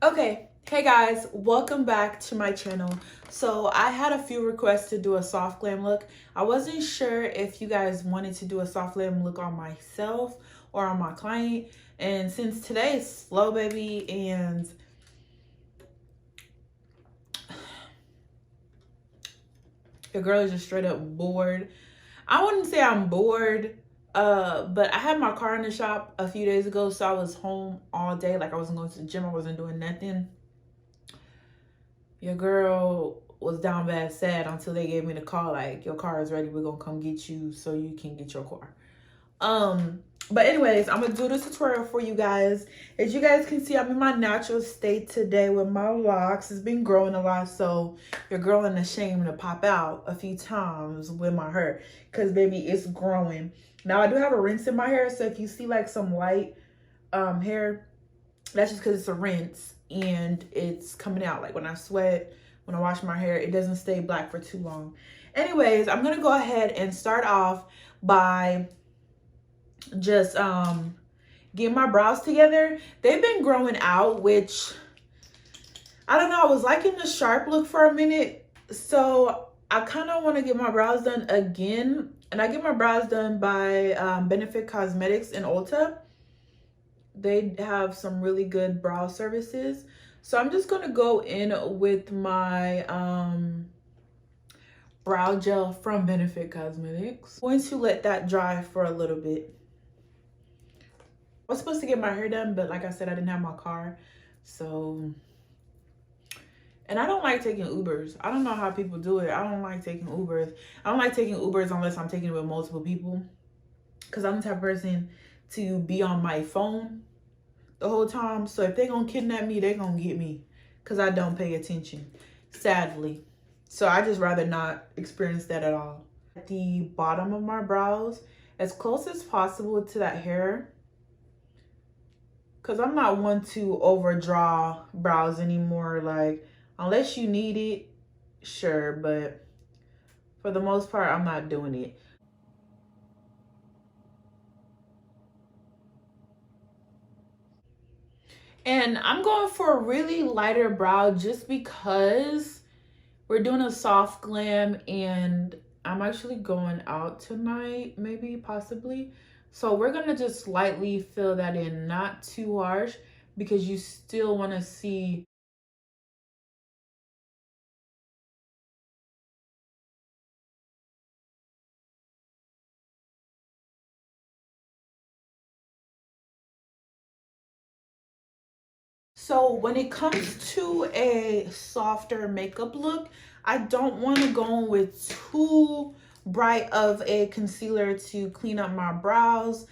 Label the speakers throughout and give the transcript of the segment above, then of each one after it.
Speaker 1: Okay, hey guys, welcome back to my channel. So I had a few requests to do a soft glam look. I wasn't sure if you guys wanted to do a soft glam look on myself or on my client. And since today is slow baby and your girl is just straight up bored. I wouldn't say I'm bored, but I had my car in the shop a few days ago, so I was home all day. Like I wasn't going to the gym, I wasn't doing nothing. Your girl was down bad sad until they gave me the call like, your car is ready, we're gonna come get you so you can get your car. But anyways, I'm gonna do this tutorial for you guys. As you guys can see, I'm in my natural state today with my locks. It's been growing a lot, so your girl ain't ashamed to pop out a few times with my hair because baby, it's growing. Now I do have a rinse in my hair, so if you see like some light hair, that's just because it's a rinse and it's coming out. Like when I sweat, when I wash my hair, it doesn't stay black for too long. Anyways, I'm gonna go ahead and start off by just getting my brows together. They've been growing out, which I don't know, I was liking the sharp look for a minute, so I kind of want to get my brows done again. And I get my brows done by Benefit Cosmetics in Ulta. They have some really good brow services, so I'm just gonna go in with my brow gel from Benefit Cosmetics. I'm going to let that dry for a little bit. I was supposed to get my hair done, but like I said, I didn't have my car, so. And I don't like taking Ubers. I don't know how people do it. I don't like taking Ubers. I don't like taking Ubers unless I'm taking it with multiple people, because I'm the type of person to be on my phone the whole time. So if they gonna kidnap me, they gonna get me, because I don't pay attention, sadly. So I just rather not experience that at all. At the bottom of my brows, as close as possible to that hair, because I'm not one to overdraw brows anymore. Like, unless you need it, sure, but for the most part, I'm not doing it. And I'm going for a really lighter brow just because we're doing a soft glam and I'm actually going out tonight, maybe, possibly. So we're gonna just lightly fill that in, not too harsh, because you still wanna see. So when it comes to a softer makeup look, I don't want to go in with too bright of a concealer to clean up my brows,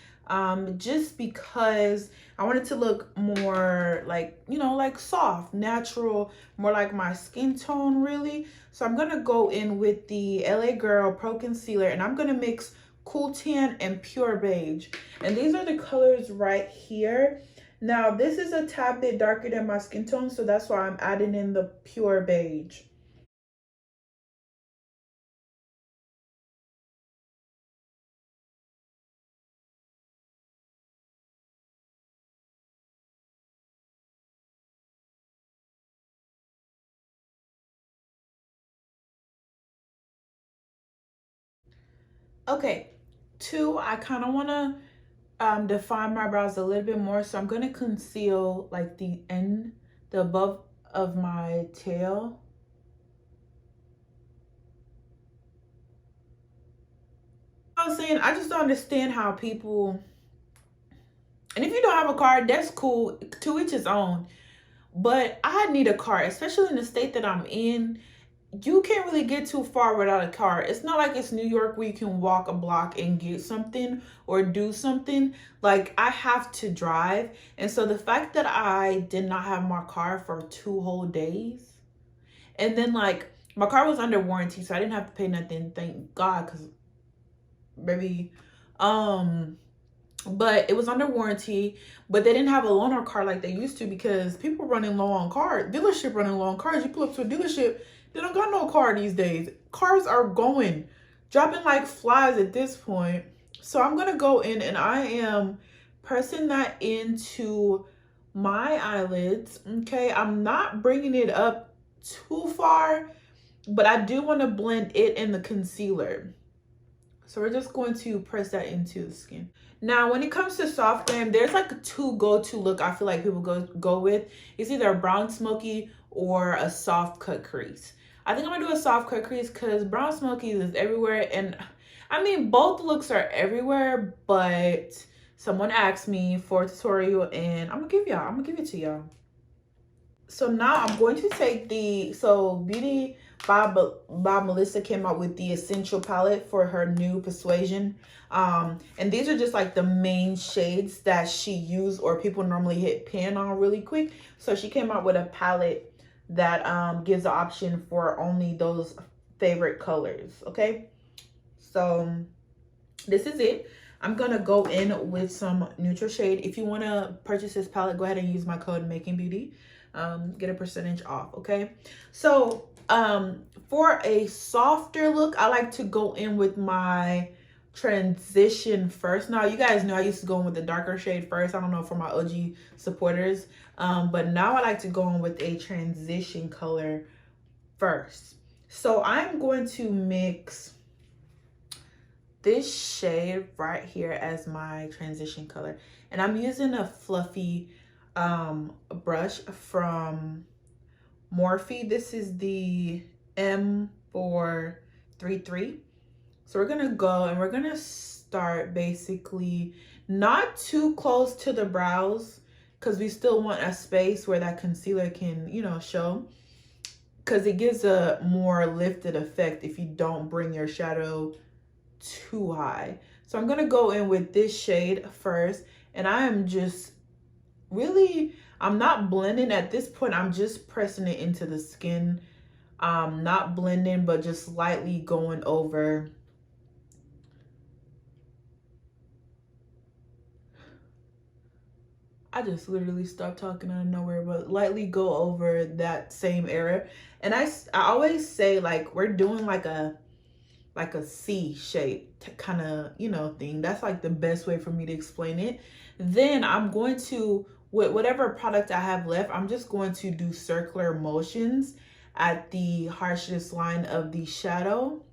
Speaker 1: just because I want it to look more like, you know, like soft, natural, more like my skin tone really. So I'm gonna go in with the LA Girl Pro Concealer, and I'm gonna mix Cool Tan and Pure Beige, and these are the colors right here. Now, this is a tad bit darker than my skin tone, so that's why I'm adding in the Pure Beige. Okay, two, I kind of want to define my brows a little bit more, so I'm going to conceal like the end, the above of my tail. I was saying, I just don't understand how people, and if you don't have a car, that's cool, to each his own, but I need a car, especially in the state that I'm in. You can't really get too far without a car. It's not like it's New York where you can walk a block and get something or do something. Like, I have to drive. And so the fact that I did not have my car for 2 whole days, and then like my car was under warranty, so I didn't have to pay nothing, thank God, because maybe but it was under warranty, but they didn't have a loaner car like they used to, because people running low on cars, dealership running low on cars. You pull up to a dealership, they don't got no car these days. Cars are going, dropping like flies at this point. So I'm gonna go in and I am pressing that into my eyelids. Okay, I'm not bringing it up too far, but I do want to blend it in the concealer. So we're just going to press that into the skin. Now, when it comes to soft glam, there's like two go-to look I feel like people go with. It's either a brown smoky or a soft cut crease. I think I'm gonna do a soft cut crease because brown smoky is everywhere, and I mean both looks are everywhere, but someone asked me for a tutorial and I'm gonna give it to y'all. So now I'm going to take Beauty by Melissa came out with the Essential palette for her new Persuasion. And these are just like the main shades that she used or people normally hit pan on really quick. So she came out with a palette that gives the option for only those favorite colors. Okay, so this is it. I'm gonna go in with some neutral shade. If you want to purchase this palette, go ahead and use my code Making Beauty. Get a percentage off. Okay, so for a softer look, I like to go in with my transition first. Now you guys know I used to go in with the darker shade first. I don't know for my OG supporters, but now I like to go in with a transition color first. So I'm going to mix this shade right here as my transition color, and I'm using a fluffy brush from Morphe. This is the M433. So we're gonna go and we're gonna start basically not too close to the brows because we still want a space where that concealer can, you know, show, because it gives a more lifted effect if you don't bring your shadow too high. So I'm gonna go in with this shade first, and I am just really, I'm not blending at this point. I'm just pressing it into the skin. Not blending, but just lightly going over. I just literally stopped talking out of nowhere, but lightly go over that same area. And I always say, like, we're doing like a C shape kind of, you know, thing. That's like the best way for me to explain it. Then I'm going to, with whatever product I have left, I'm just going to do circular motions at the harshest line of the shadow.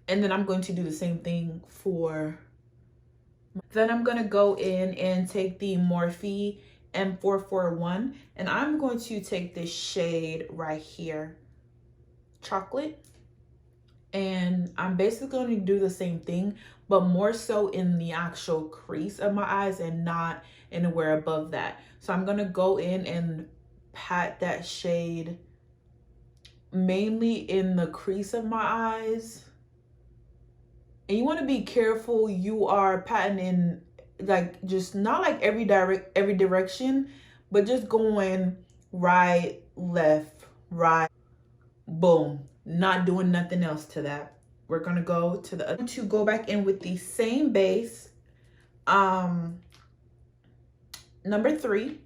Speaker 1: And then I'm going to do the same thing for, then I'm going to go in and take the Morphe M441, and I'm going to take this shade right here, Chocolate. And I'm basically going to do the same thing, but more so in the actual crease of my eyes and not anywhere above that. So I'm going to go in and pat that shade mainly in the crease of my eyes. And you want to be careful. You are patting in, like, just not like every direction, but just going right, left, right, boom. Not doing nothing else to that. We're gonna go to the other, to go back in with the same base, number 3,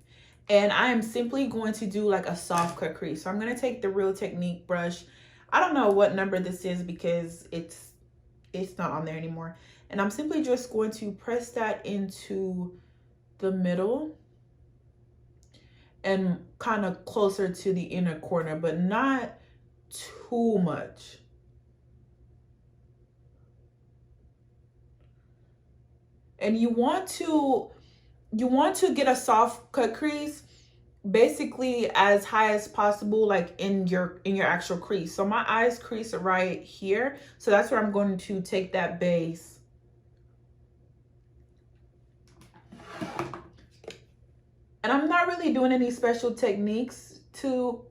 Speaker 1: and I am simply going to do like a soft cut crease. So I'm gonna take the Real Technique brush. I don't know what number this is because it's not on there anymore, and I'm simply just going to press that into the middle and kind of closer to the inner corner, but not too much. And you want to get a soft cut crease basically as high as possible, like in your actual crease. So my eyes crease right here, so that's where I'm going to take that base and I'm not really doing any special techniques to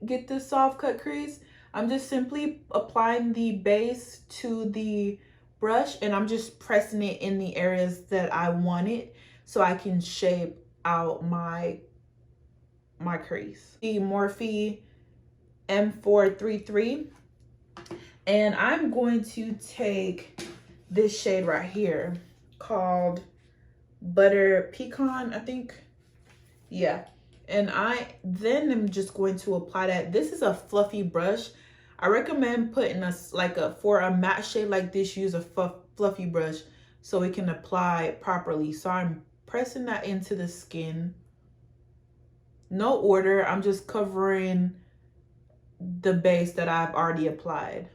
Speaker 1: get this soft cut crease. I'm just simply applying the base to the brush, and I'm just pressing it in the areas that I want it so I can shape out my crease. The Morphe M433, and I'm going to take this shade right here called Butter Pecan, I think. Yeah. And I then am just going to apply that. This is a fluffy brush. I recommend putting for a matte shade like this, use a fluffy brush so it can apply properly. So I'm pressing that into the skin. no order. I'm just covering the base that I've already applied.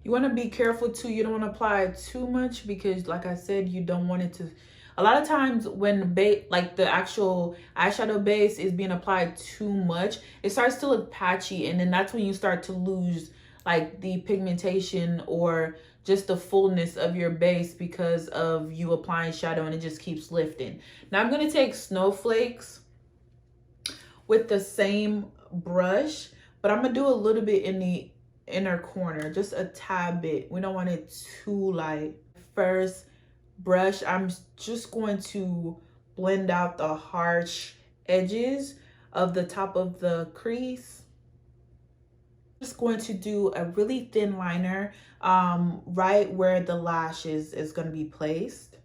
Speaker 1: You want to be careful too. You don't want to apply too much because, like I said, you don't want it to. A lot of times when like the actual eyeshadow base is being applied too much, it starts to look patchy, and then that's when you start to lose like the pigmentation or just the fullness of your base because of you applying shadow and it just keeps lifting. Now I'm going to take snowflakes with the same brush, but I'm going to do a little bit in the inner corner, just a tad bit. We don't want it too light. First brush, I'm just going to blend out the harsh edges of the top of the crease. Just going to do a really thin liner right where the lashes is going to be placed.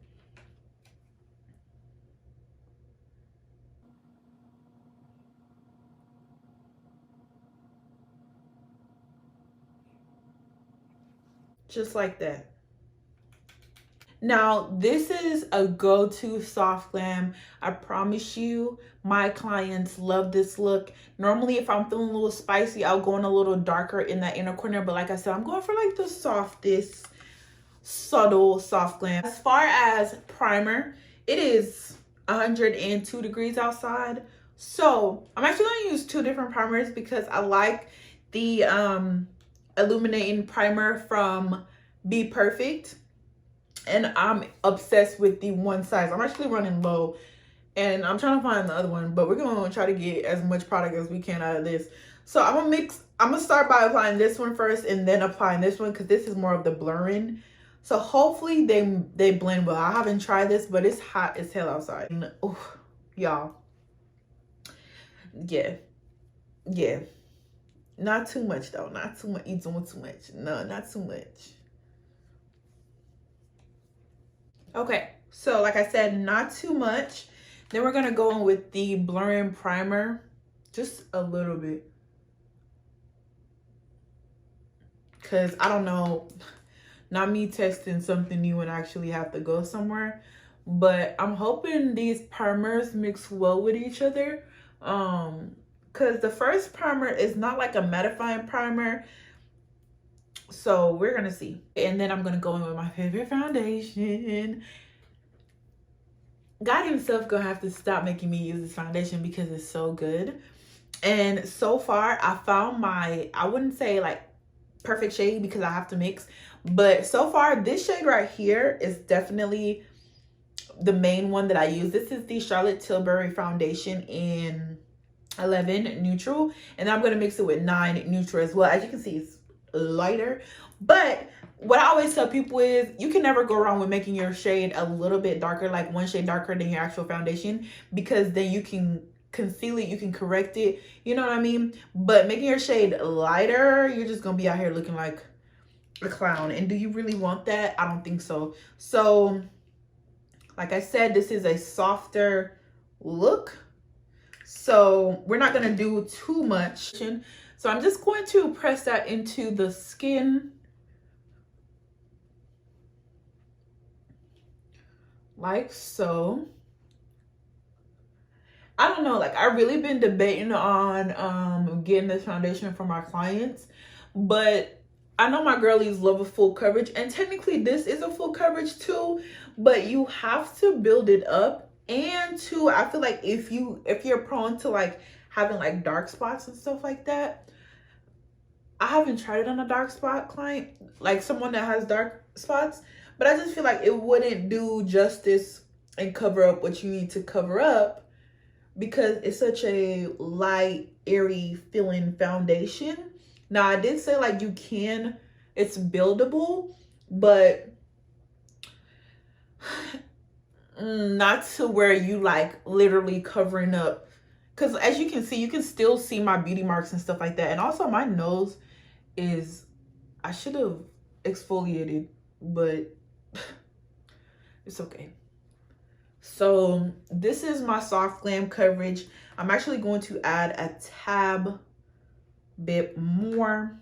Speaker 1: Just like that. Now, this is a go-to soft glam. I promise you, my clients love this look. Normally, if I'm feeling a little spicy, I'll go in a little darker in that inner corner. But like I said, I'm going for like the softest, subtle soft glam. As far as primer, it is 102 degrees outside. So I'm actually going to use two different primers because I like the illuminating primer from Be Perfect. And I'm obsessed with the one size. I'm actually running low and I'm trying to find the other one, but we're gonna try to get as much product as we can out of this. So I'm gonna start by applying this one first and then applying this one because this is more of the blurring. So hopefully they blend well. I haven't tried this, but it's hot as hell outside. Oh, y'all. Yeah. Not too much though. Not too much. You doing too much. No, not too much. Okay, so like I said, not too much. Then we're gonna go in with the blurring primer, just a little bit. Cause I don't know, not me testing something new and actually have to go somewhere. But I'm hoping these primers mix well with each other. Cause the first primer is not like a mattifying primer. So we're gonna see. And then I'm gonna go in with my favorite foundation. God himself gonna have to stop making me use this foundation because it's so good. And so far I found my, I wouldn't say like perfect shade because I have to mix, but so far this shade right here is definitely the main one that I use. This is the Charlotte Tilbury foundation in 11 neutral, and I'm gonna mix it with 9 neutral as well. As you can see, it's lighter, but what I always tell people is you can never go wrong with making your shade a little bit darker, like one shade darker than your actual foundation, because then you can conceal it, you can correct it, you know what I mean? But making your shade lighter, you're just gonna be out here looking like a clown. And do you really want that? I don't think so. So like I said, this is a softer look, so we're not gonna do too much. So I'm just going to press that into the skin like so. I don't know, like I really been debating on getting this foundation for my clients, but I know my girlies love a full coverage, and technically this is a full coverage too, but you have to build it up. And two, I feel like if you're prone to like having like dark spots and stuff like that, I haven't tried it on a dark spot client, like someone that has dark spots, but I just feel like it wouldn't do justice and cover up what you need to cover up because it's such a light, airy feeling foundation. Now, I did say like you can, it's buildable, but not to where you like literally covering up. Because as you can see, you can still see my beauty marks and stuff like that. And also my nose is, I should have exfoliated, but it's okay. So this is my soft glam coverage. I'm actually going to add a tab bit more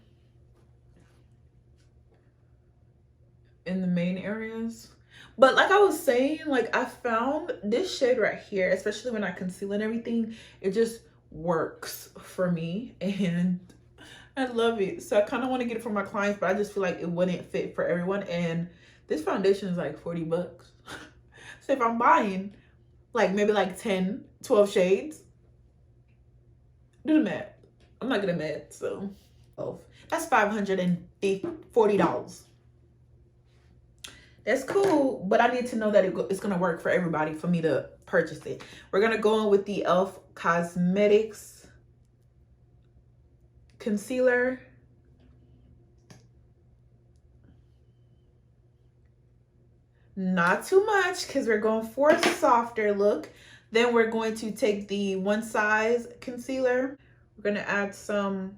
Speaker 1: in the main areas. But like I was saying, like I found this shade right here, especially when I conceal and everything, it just works for me and I love it. So I kind of want to get it for my clients, but I just feel like it wouldn't fit for everyone. And this foundation is like 40 bucks. So if I'm buying like maybe like 10, 12 shades, do the math. I'm not good at math, so that's $540. That's cool, but I need to know that it's gonna work for everybody for me to purchase it. We're gonna go in with the e.l.f. Cosmetics concealer. Not too much because we're going for a softer look. Then we're going to take the One Size concealer. We're gonna add some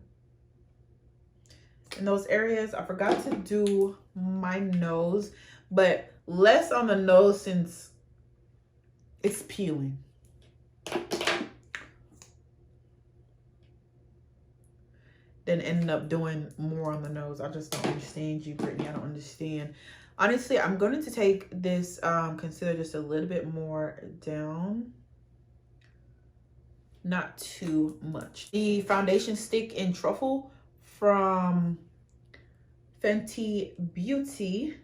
Speaker 1: in those areas. I forgot to do my nose, but less on the nose since it's peeling. Then ended up doing more on the nose. I just don't understand you, Brittany. I don't understand. Honestly, I'm going to take this concealer just a little bit more down. Not too much. The foundation stick in Truffle from Fenty Beauty.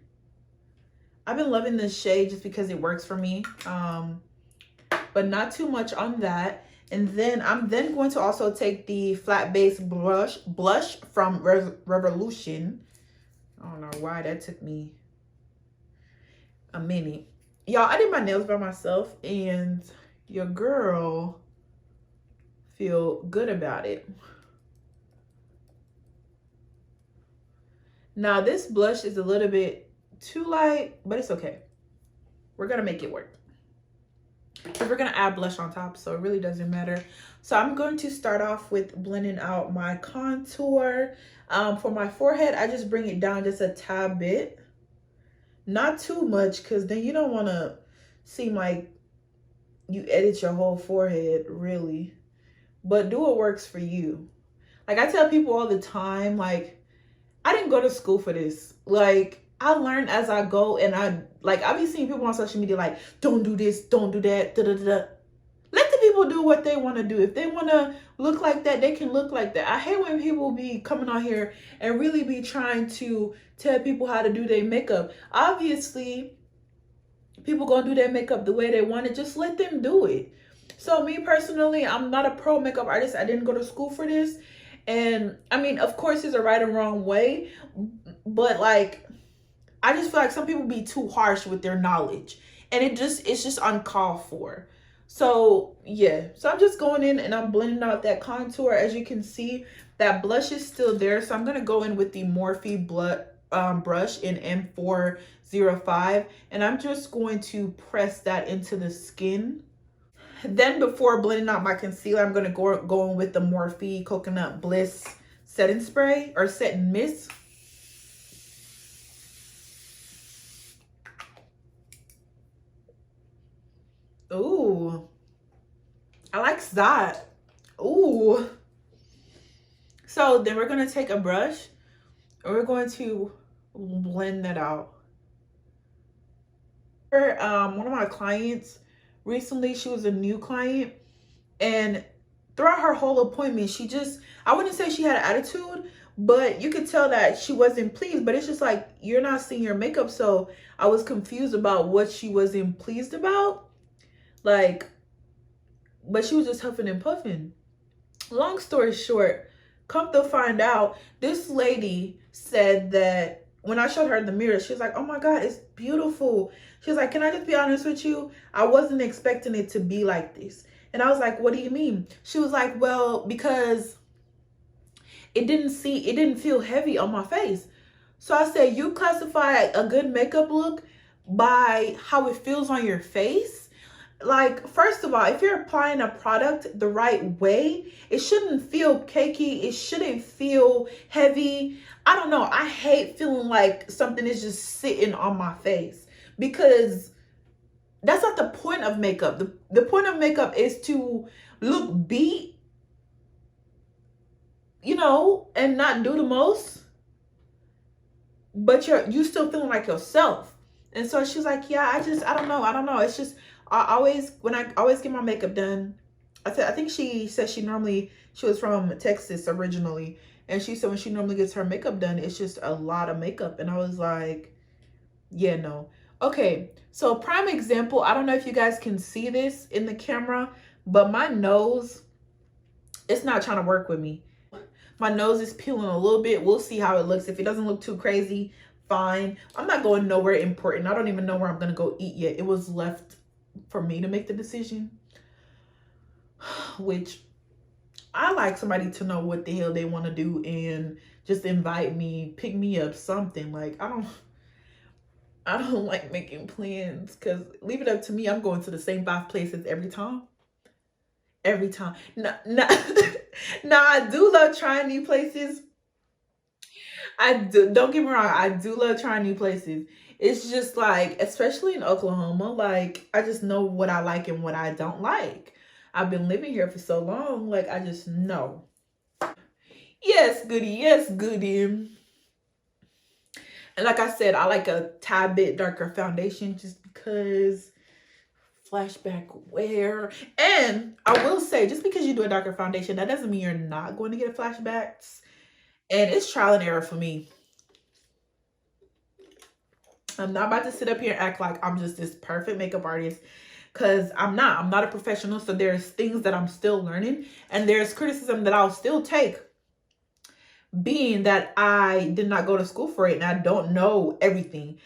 Speaker 1: I've been loving this shade just because it works for me. But not too much on that. And then I'm going to also take the flat base blush from Revolution. I don't know why that took me a minute. Y'all, I did my nails by myself and your girl feel good about it. Now this blush is a little bit too light, but it's okay. We're gonna make it work. Because we're gonna add blush on top, so it really doesn't matter. So I'm going to start off with blending out my contour. For my forehead, I just bring it down just a tad bit. Not too much, because then you don't want to seem like you edit your whole forehead, really. But do what works for you. Like I tell people all the time, like, I didn't go to school for this. Like, I learned as I go, and I be seeing people on social media like, don't do this, don't do that, da da da. Let the people do what they want to do. If they want to look like that, they can look like that. I hate when people be coming on here and really be trying to tell people how to do their makeup. Obviously, people gonna do their makeup the way they want it. Just let them do it. So me personally, I'm not a pro makeup artist. I didn't go to school for this. And I mean, of course, there's a right and wrong way, but like, I just feel like some people be too harsh with their knowledge, and it's just uncalled for. So yeah, so I'm just going in and I'm blending out that contour. As you can see, that blush is still there. So I'm gonna go in with the Morphe brush in M405, and I'm just going to press that into the skin. Then before blending out my concealer, I'm gonna go in with the Morphe Coconut Bliss setting spray or setting mist. Ooh, I like that. Ooh. So then we're gonna take a brush and we're going to blend that out. One of my clients recently, she was a new client, and throughout her whole appointment, I wouldn't say she had an attitude, but you could tell that she wasn't pleased. But it's just like, you're not seeing your makeup, so I was confused about what she wasn't pleased about. Like, but she was just huffing and puffing. Long story short, come to find out, this lady said that when I showed her the mirror, she was like, oh my God, it's beautiful. She was like, can I just be honest with you? I wasn't expecting it to be like this. And I was like, what do you mean? She was like, well, because it didn't feel heavy on my face. So I said, you classify a good makeup look by how it feels on your face? Like, first of all, if you're applying a product the right way, it shouldn't feel cakey. It shouldn't feel heavy. I don't know. I hate feeling like something is just sitting on my face, because that's not the point of makeup. The point of makeup is to look beat, you know, and not do the most, but you still feeling like yourself. And so she's like, yeah, I don't know. It's just, when I always get my makeup done, I think she said she was from Texas originally. And she said when she normally gets her makeup done, it's just a lot of makeup. And I was like, yeah, no. Okay, so prime example, I don't know if you guys can see this in the camera, but my nose, it's not trying to work with me. My nose is peeling a little bit. We'll see how it looks. If it doesn't look too crazy, fine. I'm not going nowhere important. I don't even know where I'm gonna go eat yet. It was left for me to make the decision, which I like somebody to know what the hell they want to do and just invite me, pick me up, something. Like, I don't like making plans, because leave it up to me, I'm going to the same 5 places every time. Every time. No, no. Now, I do love trying new places. I do. Don't get me wrong. I do love trying new places. It's just like, especially in Oklahoma, like, I just know what I like and what I don't like. I've been living here for so long. Like, I just know. Yes, goody. Yes, goody. And like I said, I like a tad bit darker foundation just because flashback wear. And I will say, just because you do a darker foundation, that doesn't mean you're not going to get flashbacks. And it's trial and error for me. I'm not about to sit up here and act like I'm just this perfect makeup artist, because I'm not. I'm not a professional. So there's things that I'm still learning, and there's criticism that I'll still take, being that I did not go to school for it and I don't know everything.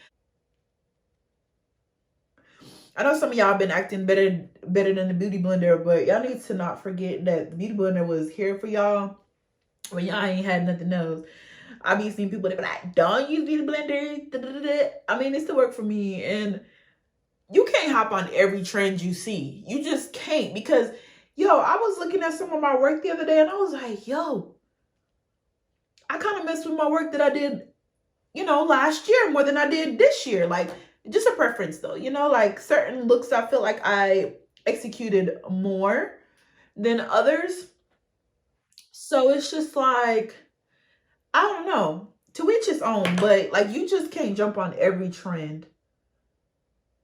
Speaker 1: I know some of y'all been acting better than the beauty blender, but y'all need to not forget that the beauty blender was here for y'all when y'all ain't had nothing else. I be seeing people that be like, don't use beauty blender. Da, da, da, da. I mean, it still work for me. And you can't hop on every trend you see. You just can't, because, yo, I was looking at some of my work the other day and I was like, yo, I kind of messed with my work that I did, last year more than I did this year. Like, just a preference though, like certain looks I feel like I executed more than others. So it's just like, I don't know, to each his own, but like, you just can't jump on every trend.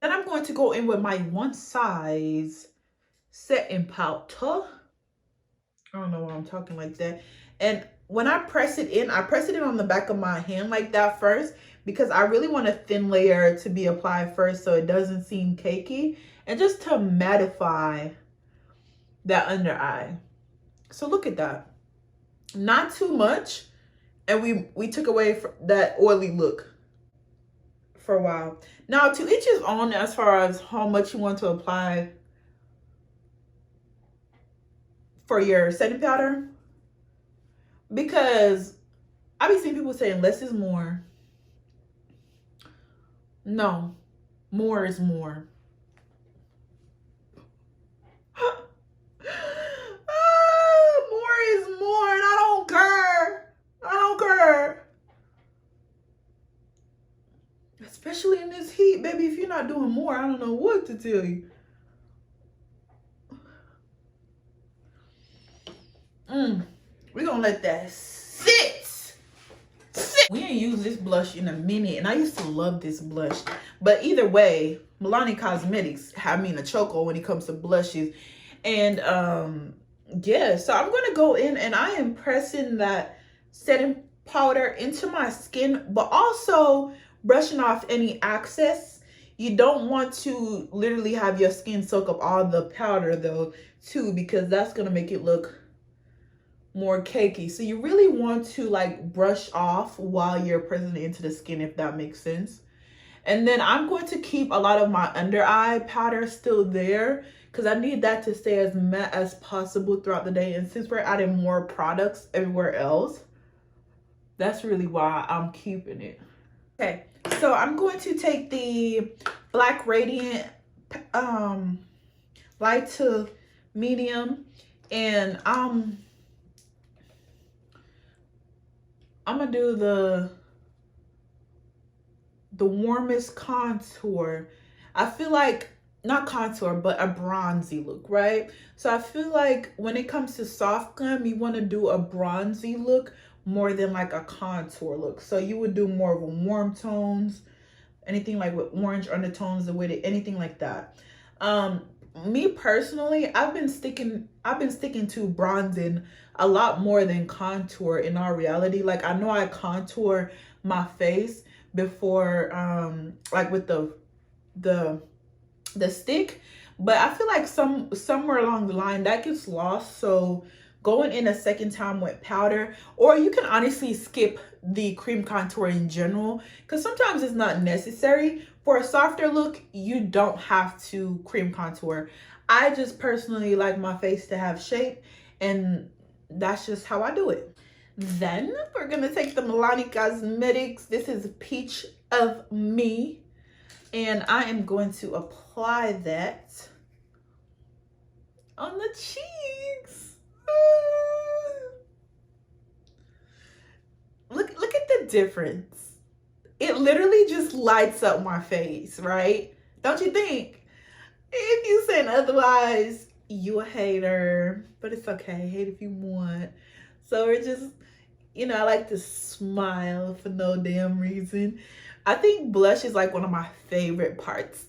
Speaker 1: Then I'm going to go in with my one size setting powder. I don't know why I'm talking like that. And when I press it in, I press it in on the back of my hand like that first, because I really want a thin layer to be applied first so it doesn't seem cakey, and just to mattify that under eye. So look at that. Not too much, and we took away that oily look for a while. Now, to each his own as far as how much you want to apply for your setting powder, because I be seeing people saying less is more. No, more is more. More is more, and I don't care. I don't care. Especially in this heat, baby. If you're not doing more, I don't know what to tell you. We're gonna let that sit. We ain't used this blush in a minute, and I used to love this blush. But either way, Milani Cosmetics have me in a chokehold when it comes to blushes. And yeah, so I'm gonna go in and I am pressing that setting powder into my skin, but also brushing off any excess. You don't want to literally have your skin soak up all the powder though too, because that's gonna make it look more cakey. So you really want to like brush off while you're pressing it into the skin, if that makes sense. And then I'm going to keep a lot of my under eye powder still there, because I need that to stay as matte as possible throughout the day. And since we're adding more products everywhere else, that's really why I'm keeping it. Okay, so I'm going to take the Black Radiant light to medium, and I'm gonna do the warmest contour. I feel like, not contour, but a bronzy look, right? So I feel like when it comes to soft glam, you want to do a bronzy look more than like a contour look. So you would do more of a warm tones, anything like with orange undertones with it, anything like that. Me personally, I've been sticking to bronzing a lot more than contour in all reality. Like, I know I contour my face before like with the stick, but I feel like somewhere along the line that gets lost. So going in a second time with powder, or you can honestly skip the cream contour in general, because sometimes it's not necessary. For a softer look, you don't have to cream contour. I just personally like my face to have shape, and that's just how I do it. Then we're gonna take the Milani Cosmetics. This is Peach of Me, and I am going to apply that on the cheeks. Look at the difference. It literally just lights up my face, right? Don't you think? If you saying otherwise, you a hater, but it's okay. Hate if you want. So we're just, you know, I like to smile for no damn reason. I think blush is like one of my favorite parts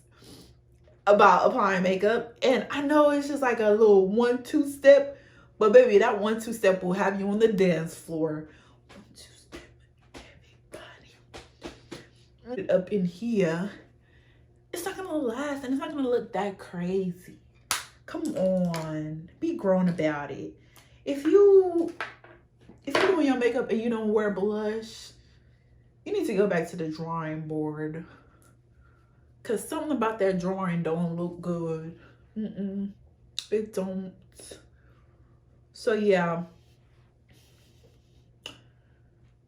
Speaker 1: about applying makeup. And I know it's just like a little 1-2 step, but baby, that 1-2 step will have you on the dance floor. 1-2 step, everybody. Up in here, it's not gonna last and it's not gonna look that crazy. Come on, be grown about it. If you're doing your makeup and you don't wear blush, you need to go back to the drawing board, because something about that drawing don't look good. It don't. So yeah,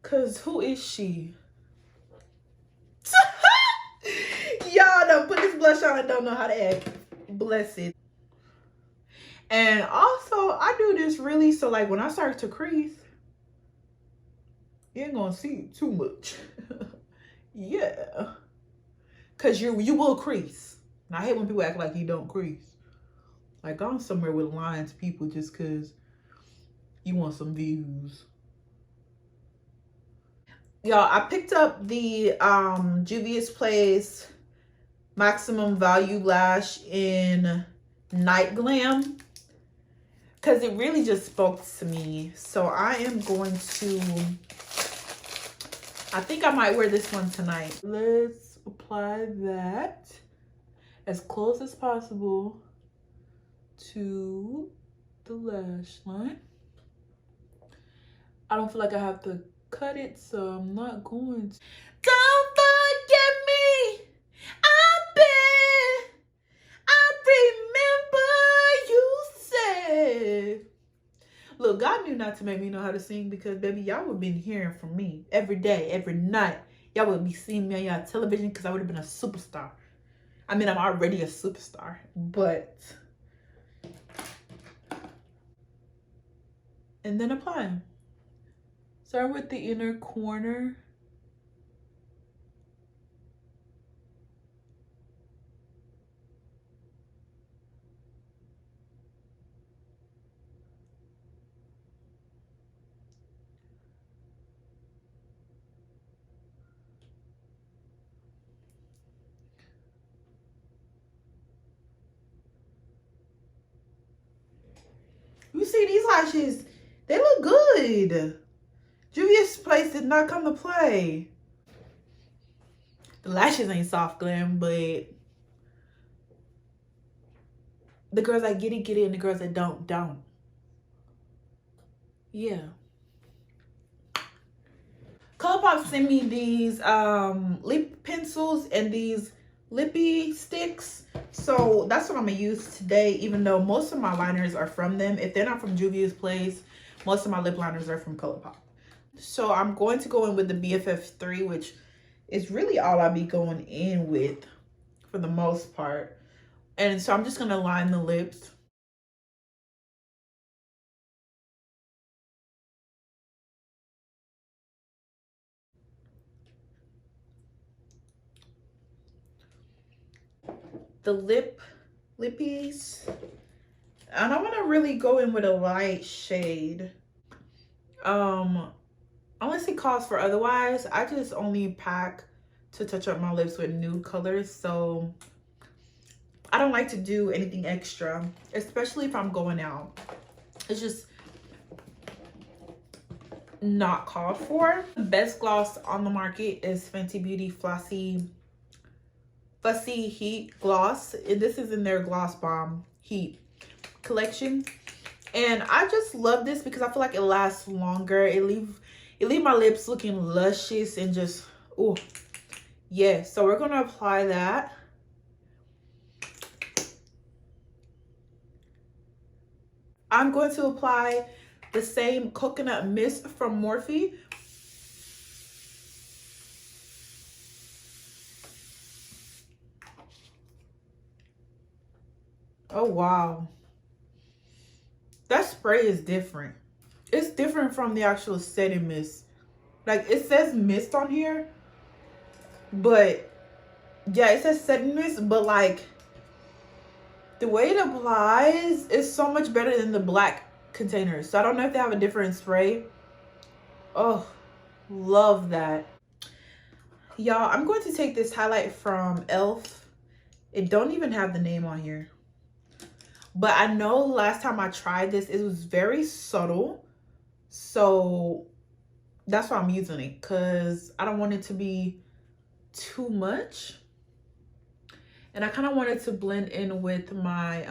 Speaker 1: because who is she? Y'all done put this blush on and don't know how to act. Bless it. And also, I do this really so like when I start to crease, you ain't gonna see too much. Yeah, because you will crease. And I hate when people act like you don't crease. Like, I'm somewhere with lines people just because you want some views. Y'all, I picked up the Juvia's Place Maximum Value Lash in Night Glam, because it really just spoke to me. So I am going to, I think I might wear this one tonight. Let's apply that as close as possible to the lash line. I don't feel like I have to cut it, so I'm not going to. Don't forget me. I remember you said. Look, God knew not to make me know how to sing, because baby, y'all would have been hearing from me every day, every night. Y'all would be seeing me on y'all television, because I would have been a superstar. I mean, I'm already a superstar, but. And then apply. Start with the inner corner. You see these lashes? They look good. Juvia's Place did not come to play. The lashes ain't soft glam, but the girls that get it, and the girls that don't. Yeah. ColourPop sent me these lip pencils and these lippy sticks. So that's what I'm gonna use today, even though most of my liners are from them. If they're not from Juvia's Place, most of my lip liners are from ColourPop. So I'm going to go in with the BFF3, which is really all I'll be going in with for the most part. And so I'm just gonna line the lips. The lippies. And I want to really go in with a light shade. Unless it calls for otherwise, I just only pack to touch up my lips with nude colors. So I don't like to do anything extra, especially if I'm going out. It's just not called for. The best gloss on the market is Fenty Beauty Fussy Heat Gloss. This is in their Gloss Bomb Heat collection. And I just love this because I feel like it lasts longer. It leave my lips looking luscious and just, oh, yeah. So we're going to apply that. I'm going to apply the same coconut mist from Morphe. Oh, wow. That spray is different. It's different from the actual setting mist. Like, it says mist on here, but yeah, it says setting mist, but like the way it applies is so much better than the black containers. So I don't know if they have a different spray. Oh, love that. Y'all, I'm going to take this highlight from e.l.f. It don't even have the name on here. But I know last time I tried this, it was very subtle. So that's why I'm using it, because I don't want it to be too much. And I kind of wanted to blend in with my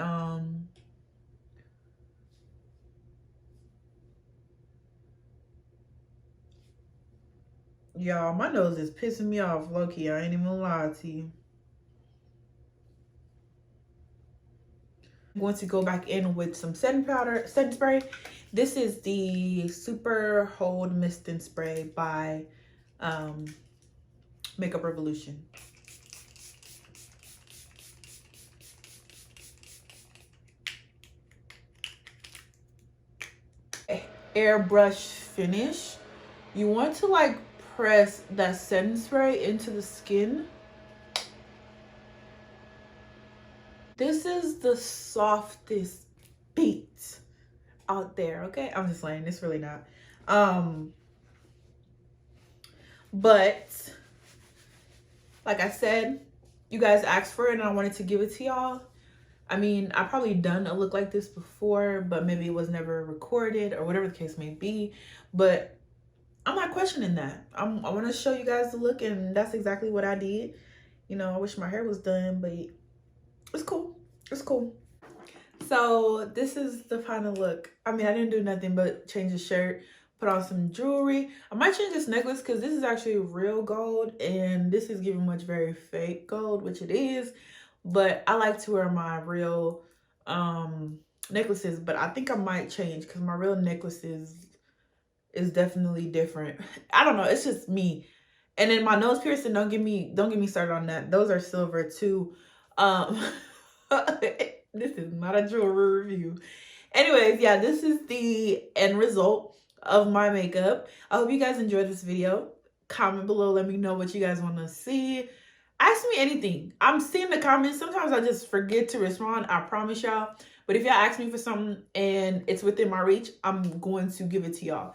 Speaker 1: y'all, my nose is pissing me off, low-key. I ain't even gonna lie to you. I'm going to go back in with some setting spray. This is the Super Hold Mist and Spray by Makeup Revolution. Airbrush finish. You want to like press that setting spray into the skin. This is the softest beat out there, okay? I'm just saying, it's really not. But like I said, you guys asked for it and I wanted to give it to y'all. I mean, I've probably done a look like this before, but maybe it was never recorded or whatever the case may be. But I'm not questioning that. I want to show you guys the look, and that's exactly what I did. You know, I wish my hair was done, but it's cool. It's cool. So this is the final look. I mean, I didn't do nothing but change the shirt, put on some jewelry. I might change this necklace because this is actually real gold, and this is giving much very fake gold, which it is. But I like to wear my real necklaces, but I think I might change because my real necklaces is definitely different. I don't know, it's just me. And then my nose piercing, don't get me started on that. Those are silver too. This is not a jewelry review. Anyways, yeah, this is the end result of my makeup. I hope you guys enjoyed this video. Comment below, let me know what you guys want to see. Ask me anything. I'm seeing the comments. Sometimes I just forget to respond, I promise y'all. But if y'all ask me for something and it's within my reach, I'm going to give it to y'all.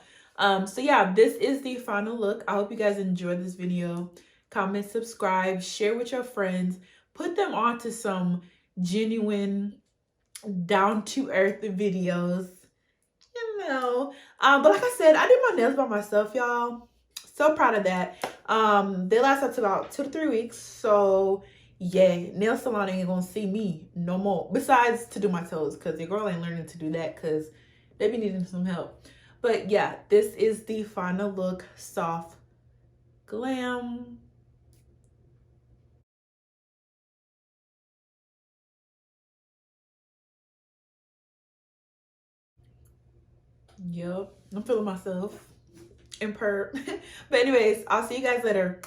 Speaker 1: So yeah, this is the final look. I hope you guys enjoyed this video. Comment, subscribe, share with your friends. Put them on to some genuine, down-to-earth videos. You know. But like I said, I did my nails by myself, y'all. So proud of that. They last up to about 2 to 3 weeks. So yeah, nail salon ain't gonna see me no more. Besides to do my toes, because your girl ain't learning to do that because they be needing some help. But yeah, this is the final look, soft glam. Yep, I'm feeling myself in perp. But anyways, I'll see you guys later.